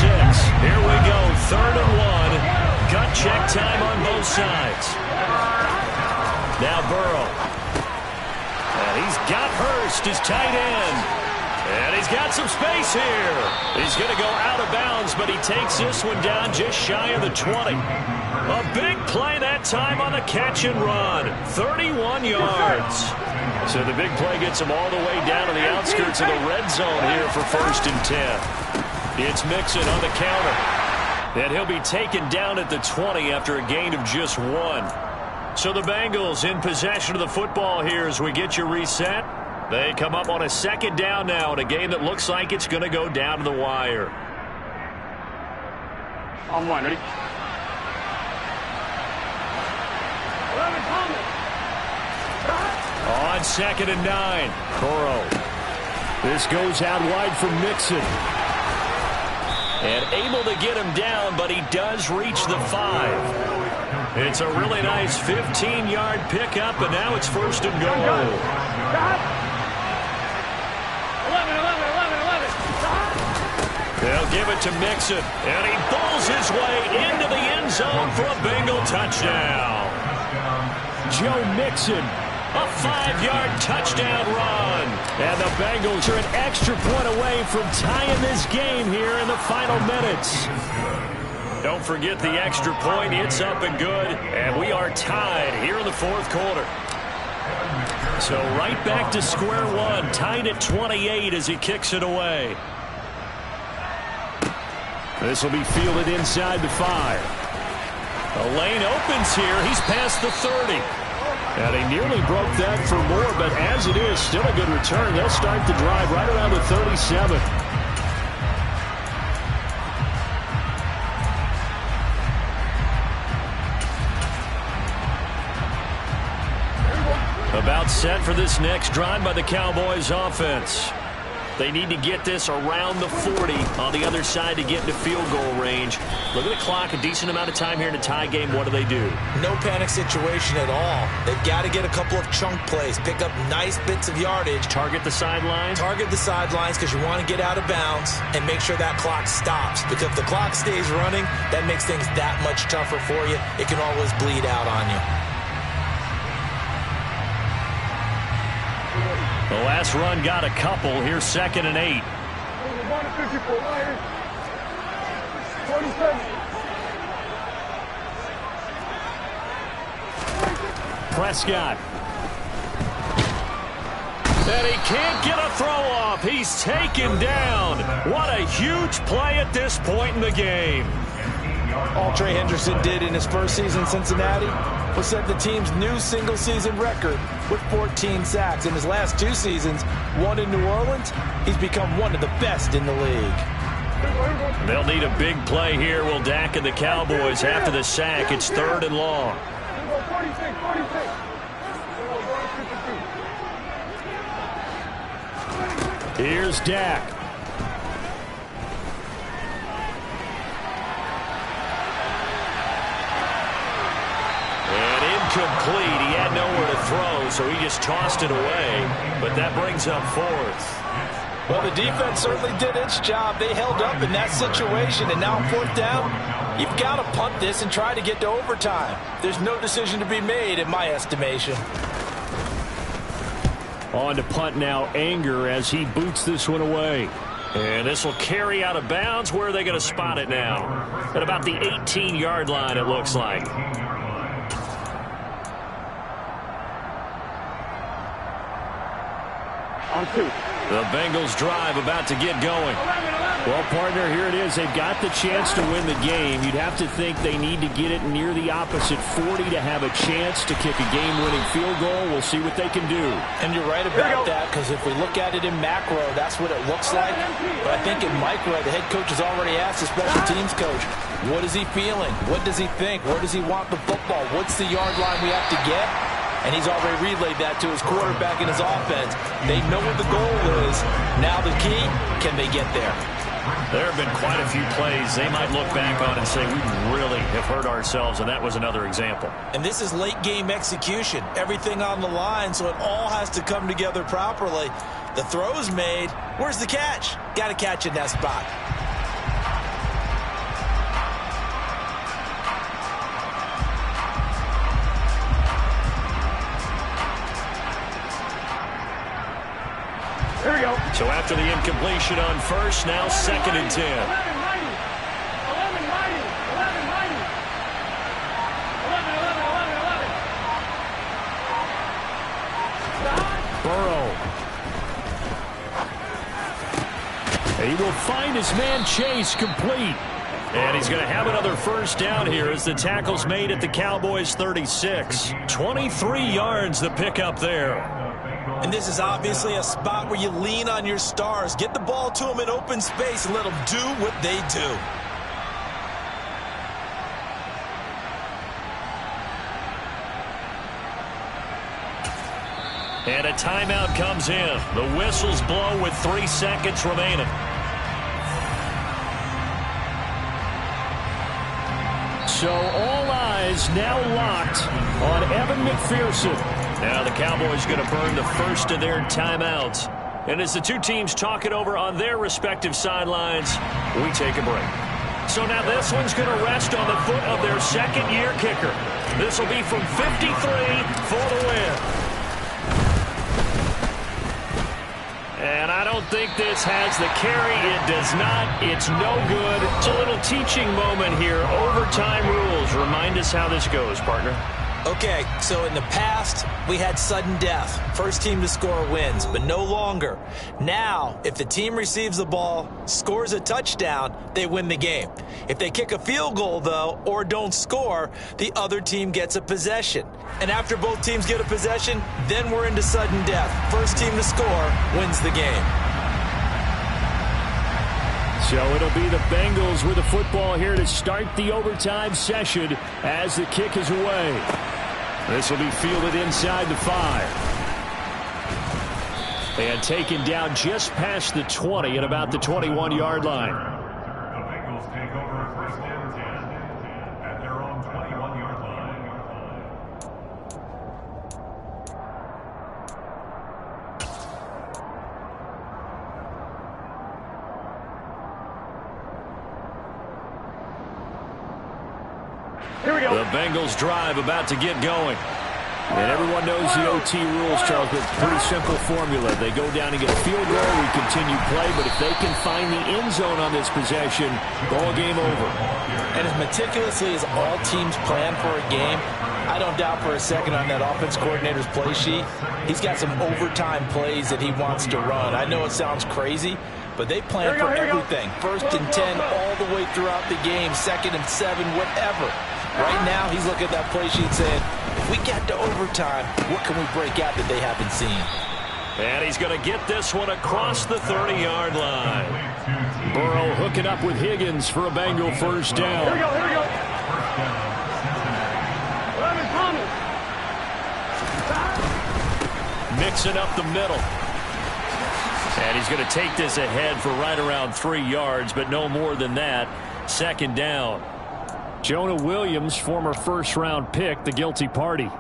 Speaker 1: Here we go, 3rd and 1. Gut check time on both sides. Now Burrow. And he's got Hurst, his tight end. And he's got some space here. He's going to go out of bounds, but he takes this one down just shy of the 20. A big play that time on the catch and run. 31 yards. So the big play gets him all the way down to the outskirts of the red zone here for 1st and 10. It's Mixon on the counter. And he'll be taken down at the 20 after a gain of just 1. So the Bengals in possession of the football here as we get you reset. They come up on a 2nd down now in a game that looks like it's going to go down to the wire.
Speaker 3: On one, ready? 11,
Speaker 1: on 2nd and 9. Burrow. This goes out wide for Mixon. And able to get him down, but he does reach the 5. It's a really nice 15-yard pickup, and now it's 1st and goal.
Speaker 3: 11.
Speaker 1: They'll give it to Mixon, and he bowls his way into the end zone for a Bengal touchdown. Joe Mixon, a 5-yard touchdown run. And the Bengals are an extra point away from tying this game here in the final minutes. Don't forget the extra point. It's up and good, and we are tied here in the 4th quarter. So right back to square one, tied at 28 as he kicks it away. This will be fielded inside the 5. The lane opens here. He's past the 30. And he nearly broke that for more, but as it is, still a good return. They'll start the drive right around the 37. About set for this next drive by the Cowboys offense. They need to get this around the 40 on the other side to get into field goal range. Look at the clock, a decent amount of time here in a tie game. What do?
Speaker 2: No panic situation at all. They've got to get a couple of chunk plays, pick up nice bits of yardage.
Speaker 1: Target the sidelines?
Speaker 2: Target the sidelines because you want to get out of bounds and make sure that clock stops. Because if the clock stays running, that makes things that much tougher for you. It can always bleed out on you.
Speaker 1: The last run got a couple. Here's 2nd and 8. Prescott. And he can't get a throw off. He's taken down. What a huge play at this point in the game.
Speaker 2: All Trey Hendrickson did in his first season in Cincinnati was set the team's new single-season record with 14 sacks. In his last 2 seasons, one in New Orleans, he's become one of the best in the league.
Speaker 1: They'll need a big play here. Will Dak and the Cowboys after the sack. It's 3rd and long. Here's Dak. Complete. He had nowhere to throw, so he just tossed it away. But that brings up 4th.
Speaker 2: Well, the defense certainly did its job. They held up in that situation, and now 4th down, you've got to punt this and try to get to overtime. There's no decision to be made in my estimation.
Speaker 1: On to punt now, Anger as he boots this one away. And this will carry out of bounds. Where are they going to spot it now? At about the 18-yard line, it looks like. The Bengals drive about to get going.
Speaker 5: Well, partner, here it is. They've got the chance to win the game. You'd have to think they need to get it near the opposite 40 to have a chance to kick a game-winning field goal. We'll see what they can do.
Speaker 2: And you're right about that, because if we look at it in macro, that's what it looks like. But I think in micro, the head coach has already asked the special teams coach, what is he feeling? What does he think? Where does he want the football? What's the yard line we have to get? And he's already relayed that to his quarterback and his offense. They know what the goal is. Now the key, can they get there?
Speaker 1: There have been quite a few plays they might look back on and say, we really have hurt ourselves, and that was another example.
Speaker 2: And this is late game execution. Everything on the line, so it all has to come together properly. The throw's made. Where's the catch? Got to catch in that spot.
Speaker 3: Here we go.
Speaker 1: So after the incompletion on first, now 2nd and 10.
Speaker 3: 11-90. 11-90. 11-90. 11-11. 11-11.
Speaker 1: Burrow. He will find his man Chase complete. And he's going to have another first down here as the tackle's made at the Cowboys' 36. 23 yards the pickup there.
Speaker 2: And this is obviously a spot where you lean on your stars. Get the ball to them in open space and let them do what they do.
Speaker 1: And a timeout comes in. The whistles blow with 3 seconds remaining. So all eyes now locked on Evan McPherson. Now the Cowboys going to burn the first of their timeouts. And as the two teams talk it over on their respective sidelines, we take a break. So now this one's going to rest on the foot of their second-year kicker. This will be from 53 for the win. And I don't think this has the carry. It does not. It's no good. It's a little teaching moment here. Overtime rules. Remind us how this goes, partner.
Speaker 2: Okay, so in the past, we had sudden death. First team to score wins, but no longer. Now, if the team receives the ball, scores a touchdown, they win the game. If they kick a field goal, though, or don't score, the other team gets a possession. And after both teams get a possession, then we're into sudden death. First team to score wins the game.
Speaker 5: So it'll be the Bengals with the football here to start the overtime session as the kick is away.
Speaker 1: This will be fielded inside the 5. And taken down just past the 20 at about the 21-yard line.
Speaker 4: The Bengals take over first and 10 at their own 21-yard line.
Speaker 3: Here we go.
Speaker 1: The Bengals drive about to get going. And everyone knows the OT rules, Charles, but pretty simple formula. They go down and get a field goal, we continue play, but if they can find the end zone on this possession, ball game over.
Speaker 2: And as meticulously as all teams plan for a game, I don't doubt for a second on that offense coordinator's play sheet, he's got some overtime plays that he wants to run. I know it sounds crazy, but they plan for everything. 1st and 10 all the way throughout the game, 2nd and 7, whatever. Right now, he's looking at that play sheet saying, if we get to overtime, what can we break out that they haven't seen?
Speaker 1: And he's going to get this one across the 30-yard line. Burrow hooking up with Higgins for a Bengal first down.
Speaker 3: Here we go, here we go.
Speaker 1: Mixing up the middle. And he's going to take this ahead for right around 3 yards, but no more than that. 2nd down. Jonah Williams, former first-round pick, the guilty party.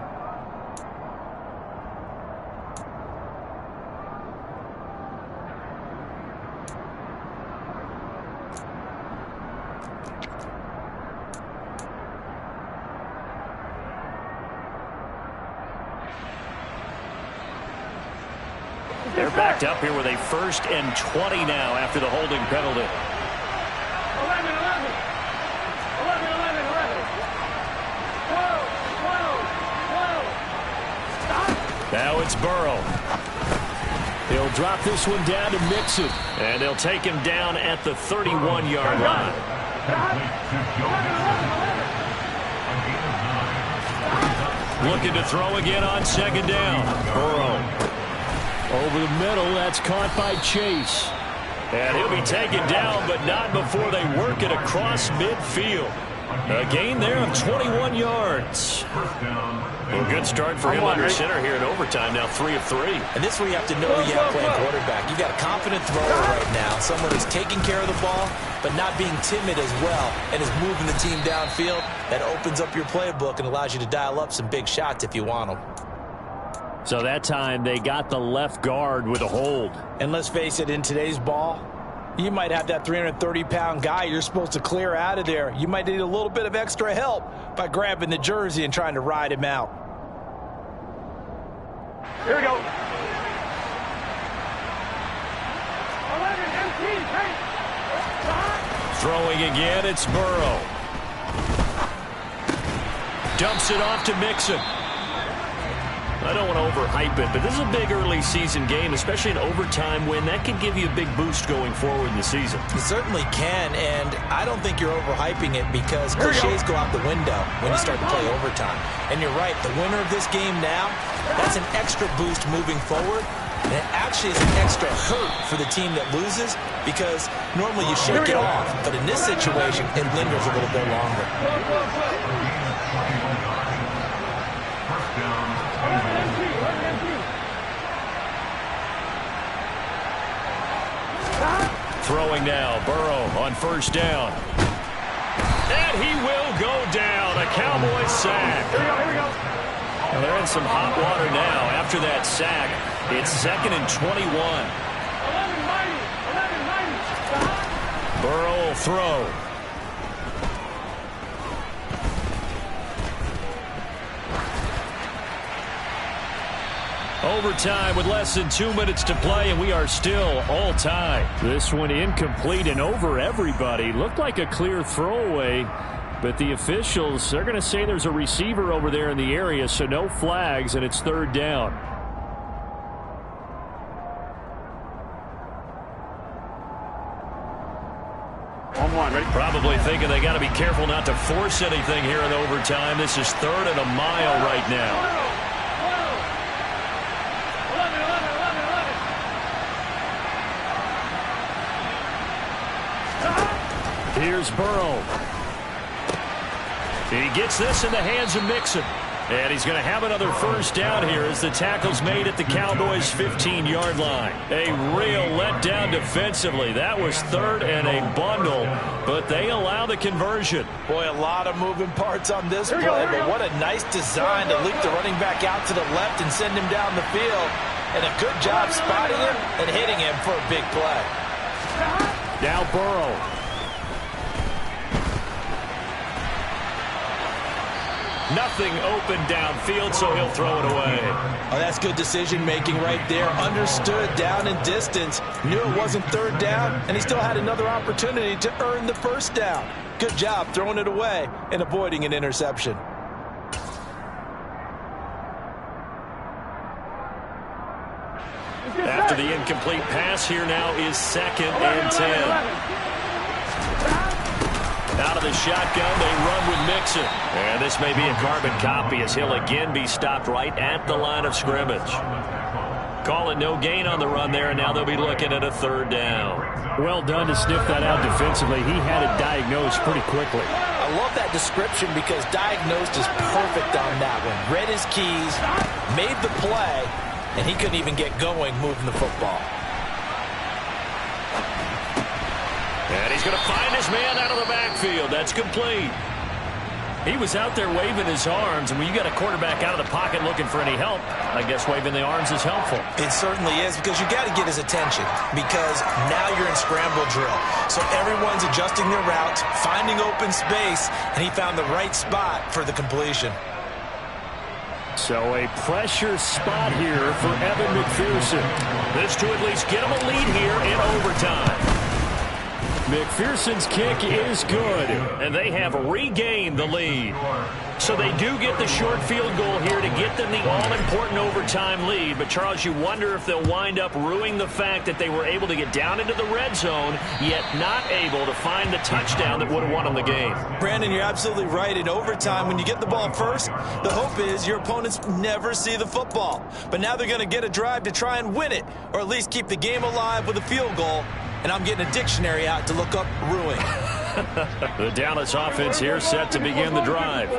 Speaker 1: They're backed up here with a 1st and 20 now after the holding penalty.
Speaker 3: 11.
Speaker 1: Now it's Burrow. He'll drop this one down to Mixon, and they'll take him down at the 31-yard line. Looking to throw again on 2nd down. Burrow over the middle. That's caught by Chase. And he'll be taken down, but not before they work it across midfield. A gain there of 21 yards. Well, good start for him under center here in overtime. Now 3 of 3.
Speaker 2: And this is where you have to know who you have playing quarterback. You've got a confident thrower right now, someone who's taking care of the ball, but not being timid as well, and is moving the team downfield. That opens up your playbook and allows you to dial up some big shots if you want them.
Speaker 1: So that time they got the left guard with a hold.
Speaker 2: And let's face it, in today's ball, you might have that 330-pound guy you're supposed to clear out of there. You might need a little bit of extra help by grabbing the jersey and trying to ride him out.
Speaker 3: Here we go. 11,
Speaker 1: Throwing again, it's Burrow. Dumps it off to Mixon. I don't want to overhype it, but this is a big early season game, especially an overtime win. That could give you a big boost going forward in the season.
Speaker 2: It certainly can, and I don't think you're overhyping it because cliches go out the window when you start to play overtime. And you're right, the winner of this game now, that's an extra boost moving forward. And it actually is an extra hurt for the team that loses because normally you shake it off. But in this situation, it lingers a little bit longer.
Speaker 1: Throwing now, Burrow on 1st down. And he will go down. A Cowboys sack.
Speaker 3: Here we go.
Speaker 1: Well, they're in some hot water now. After that sack, it's 2nd and 21.
Speaker 3: 11-90.
Speaker 1: Burrow will throw. Overtime with less than 2 minutes to play, and we are still all tied. This one incomplete and over everybody. Looked like a clear throwaway, but the officials are going to say there's a receiver over there in the area, so no flags, and it's 3rd down.
Speaker 3: On 1, ready?
Speaker 1: Probably thinking they got to be careful not to force anything here in overtime. This is 3rd and a mile right now. Here's Burrow. He gets this in the hands of Mixon. And he's going to have another first down here as the tackle's made at the Cowboys' 15-yard line. A real letdown defensively. That was third and a bundle, but they allow the conversion.
Speaker 2: Boy, a lot of moving parts on this play, but what a nice design to leap the running back out to the left and send him down the field. And a good job spotting him and hitting him for a big play.
Speaker 5: Now Burrow.
Speaker 1: Nothing open downfield, so he'll throw it away.
Speaker 2: Oh, that's good decision-making right there. Understood down and distance. Knew it wasn't third down, and he still had another opportunity to earn the first down. Good job throwing it away and avoiding an interception.
Speaker 1: After the incomplete pass, here now is 2nd and 10. Out of the shotgun, they run with Mixon. And this may be a carbon copy as he'll again be stopped right at the line of scrimmage. Call it no gain on the run there, and now they'll be looking at a 3rd down.
Speaker 5: Well done to sniff that out defensively. He had it diagnosed pretty quickly.
Speaker 2: I love that description because diagnosed is perfect on that one. Read his keys, made the play, and he couldn't even get going moving the football.
Speaker 1: And he's going to find his man out of the backfield. That's complete. He was out there waving his arms, and when you got a quarterback out of the pocket looking for any help, I guess waving the arms is helpful.
Speaker 2: It certainly is, because you got to get his attention, because now you're in scramble drill. So everyone's adjusting their routes, finding open space, and he found the right spot for the completion.
Speaker 5: So a pressure spot here for Evan McPherson.
Speaker 1: This to at least get him a lead here in overtime.
Speaker 5: McPherson's kick is good.
Speaker 1: And they have regained the lead. So they do get the short field goal here to get them the all-important overtime lead. But, Charles, you wonder if they'll wind up ruining the fact that they were able to get down into the red zone, yet not able to find the touchdown that would have won them the game.
Speaker 2: Brandon, you're absolutely right. In overtime, when you get the ball first, the hope is your opponents never see the football. But now they're going to get a drive to try and win it, or at least keep the game alive with a field goal. And I'm getting a dictionary out to look up ruin.
Speaker 1: The Dallas offense here set to begin the drive.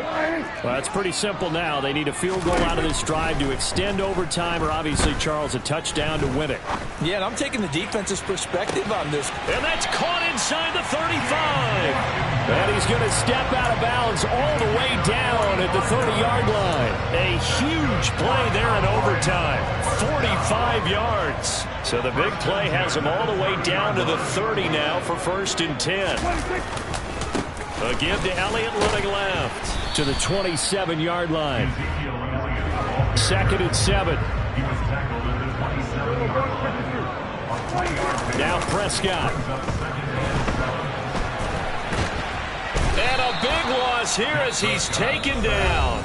Speaker 5: Well, it's pretty simple now. They need a field goal out of this drive to extend overtime, or obviously, Charles, a touchdown to win it.
Speaker 2: Yeah, and I'm taking the defense's perspective on this.
Speaker 1: And that's caught inside the 35.
Speaker 5: And he's going to step out of bounds all the way down at the 30-yard line.
Speaker 1: A huge play there in overtime. 45 yards. So the big play has him all the way down to the 30 now for 1st and 10. A give to Elliott running left.
Speaker 5: To the 27-yard line. 2nd and 7. Now Prescott.
Speaker 1: And a big loss here as he's taken down.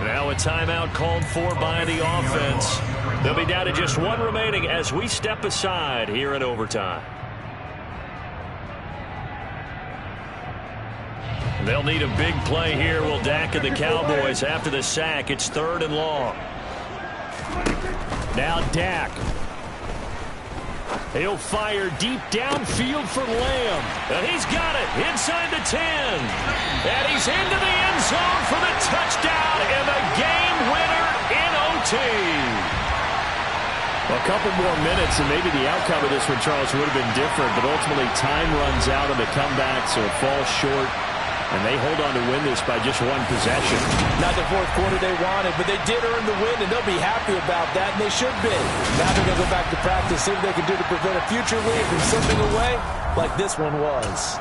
Speaker 1: Now a timeout called for by the offense. They'll be down to just one remaining as we step aside here in overtime. They'll need a big play here. Will Dak and the Cowboys after the sack. It's 3rd and long.
Speaker 5: Now Dak. He'll fire deep downfield for Lamb.
Speaker 1: And he's got it inside the 10. And he's into the end zone for the touchdown and the game winner in OT.
Speaker 5: A couple more minutes and maybe the outcome of this one, Charles, would have been different. But ultimately time runs out on the comeback, so it falls short. And they hold on to win this by just one possession.
Speaker 2: Not the fourth quarter they wanted, but they did earn the win, and they'll be happy about that, and they should be. Now they're going to go back to practice, see what they can do to prevent a future lead from slipping away like this one was.